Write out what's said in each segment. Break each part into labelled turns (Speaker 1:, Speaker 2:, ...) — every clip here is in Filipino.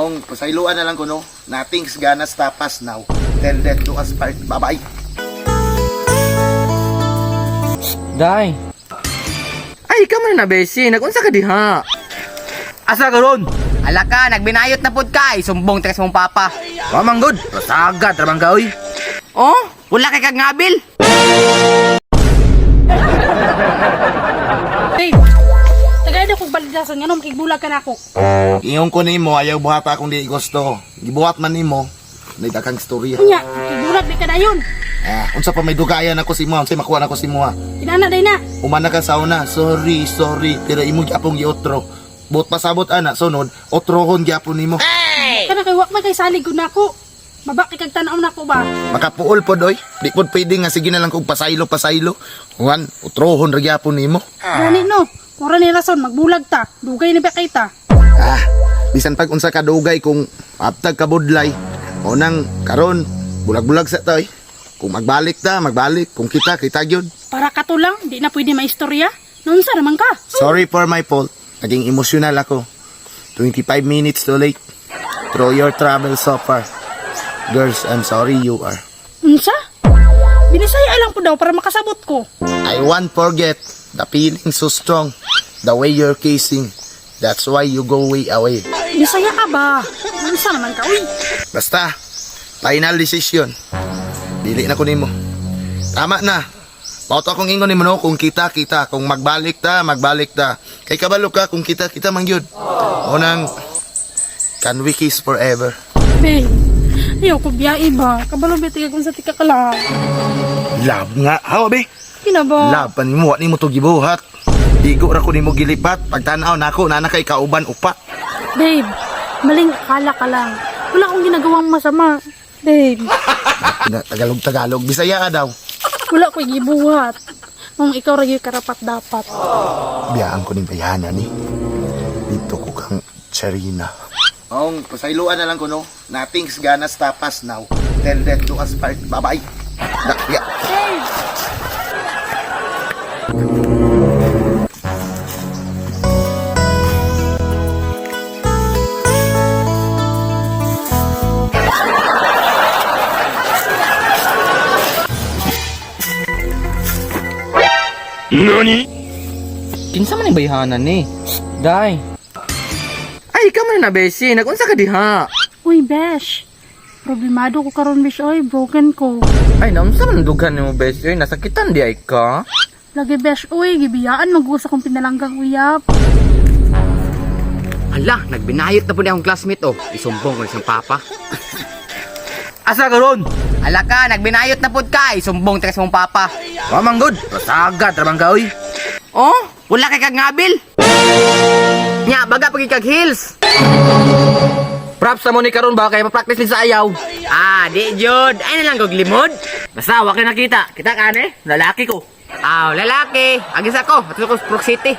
Speaker 1: Maong pasayloan na lang ko no. Nothing's gonna stop us now. Tell that to us part. Bye-bye.
Speaker 2: Day. Ay, ikaw man na besi. Nagunsa ka diha. Asa ka ron?
Speaker 3: Ala ka, nagbinayot na pud ka, sumbong tres mong papa.
Speaker 2: Wamang good. Rasagat, rabang ka, oy.
Speaker 3: Oh, wala kay kag ngabil.
Speaker 4: Hey, tagay na kong balidasan nga nung magigbulag ka na ako.
Speaker 1: Ingon ko nimo ayaw buhat akong di gusto. Gibuhat man nimo. May dakang storya.
Speaker 4: Nya, magigbulag di ka na yun.
Speaker 1: Unsa pa may dugayan ako si mo, unsay makuha na ko si mo.
Speaker 4: Inana day na.
Speaker 1: Umana ka sauna. Sorry, pero imo gyapon giotro. Bot pasabot ana sunod, otrohon gyapon nimo.
Speaker 4: Kana kay wak man kay salig ko na ako. Baba kay kag tan-aw na ako ba?
Speaker 1: Makapuol pod oy. Di pod pwede nga sige na lang kog pasaylo. Juan, otrohon ra gyapon nimo.
Speaker 4: Gani no. Mura ni rason magbulag ta. Dugay ni ba kay ta?
Speaker 1: Bisan pag unsa ka dugay kung abtag ka budlay. O nang karon bulag-bulag sa toy. Kung magbalik. Kung kita gyud.
Speaker 4: Para ka to lang, di na pwede maistorya. Nunsa naman ka?
Speaker 1: Sorry for my fault. Naging emosyonal ako. 25 minutes too late. Through your travel so far. Girls, I'm sorry you are.
Speaker 4: Unsa? Binisaya lang po daw para makasabot ko.
Speaker 1: I won't forget the feeling so strong. The way you're kissing. That's why you go way away.
Speaker 4: Binisaya ka ba? Unsa naman ka, uy?
Speaker 1: Basta, final decision. Dili na ko nimo. Tama na. Pauto akong ingon nimo no, kung kita, kung magbalik ta. Kay kabalo ka, kung kita man gyud. Unang, can we kiss forever?
Speaker 4: Be, ayaw ko biyahe ba? Kabalo ba tigag kung sa tika ka lang?
Speaker 1: Love nga. How be?
Speaker 4: Kina ba?
Speaker 1: Love pa nimo, wa nimo to gibuhat. Digo ra ko nimo gilipat. Pagtanaw nako, nana kay kauban upa.
Speaker 4: Babe, maling akala ka lang. Wala akong ginagawang masama. Babe,
Speaker 1: Tagalog. Bisaya daw.
Speaker 4: wala ko gibuhat. Nung ikaw rin yung karapat dapat.
Speaker 1: Biyaan ko ning bayanan ni. Dito ko kang Charina. Maong pasayloan na lang ko no. Nothing's gonna stop us now. Tell that to us part. Bye-bye. Yeah.
Speaker 2: Nani? Kinsa man yung bayhanan ni? Day. Ay, ikaw man na besi. Nagunsa ka diha.
Speaker 4: Uy, Besh. Problemado ko karon Besh, oy. Broken ko.
Speaker 2: Ay, naunsa man dugan ni mo besi? Ay, nasakitan di ay ka?
Speaker 4: Lagi Besh, uy. Gibiyaan mag-usa kong pinalanggang uyap.
Speaker 3: Hala, nagbinayot na pud akong classmate oh, isumbong ko isang papa.
Speaker 2: Asa ka ron?
Speaker 3: Ala ka, nagbinayot na pud ka, sumbong tres mong papa.
Speaker 2: Wamang good. Rasagat, rabang ka, oy.
Speaker 3: Oh, wala kay kag ngabil. Nya, baga pag kag heels.
Speaker 2: Props sa mo ni karon ba kay ma-practice din sa ayaw.
Speaker 3: Di jud. Ay na lang kog limod.
Speaker 2: Basta wa kay nakita. Kita ka ni, lalaki ko.
Speaker 3: Lalaki. Agis ako, ato ko Brook City.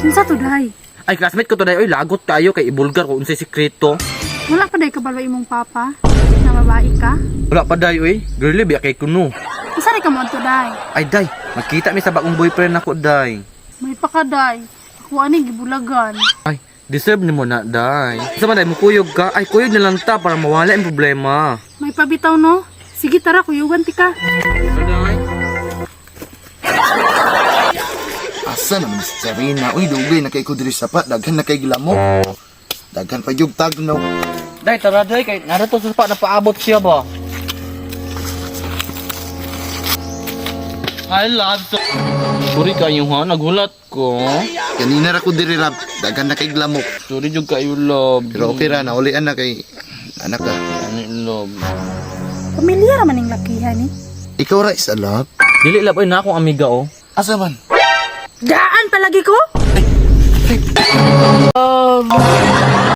Speaker 4: Sinsa to, day?
Speaker 2: Ay, classmate ko to day, oy, lagot kayo kay ibulgar ko unsay sikreto.
Speaker 4: Wala pa day kabalo imong papa? Na babae ka?
Speaker 2: Wala pa day, oy. Girly, biya kay kuno.
Speaker 4: Masari ka mo to, day?
Speaker 2: Ay, day, nakita mi sa bagong boyfriend ako, day.
Speaker 4: May pa ka, day. Ako ani gibulagan.
Speaker 2: Ay, deserve ni mo na, day. Sa man, day, mukuyog ka. Ay, kuyog na lang ta para mawala yung problema.
Speaker 4: May pabitaw, no? Sige, tara, kuyugan ti ka.
Speaker 2: Day.
Speaker 1: Asa naman si Charina? Uy, dugay na kay ko diri sapat. Daghan na kay gilamo. Daghan pa yung tagno.
Speaker 2: Day, tara, day, kay narito sa pa na paabot siya ba? I love to. Sorry kayo ha, nagulat ko.
Speaker 1: Kanina ra ko diri rap. Daghan na kay gilamo.
Speaker 2: Sorry jud kayo, love.
Speaker 1: Pero okay ra, naulian na kay anak ka.
Speaker 2: Ano, love?
Speaker 4: Pamilyar man yung lakihan, eh.
Speaker 1: Ikaw ra isa love.
Speaker 2: Dili laboy na akong amiga, oh.
Speaker 1: Asa man?
Speaker 4: Gaan palagi ko?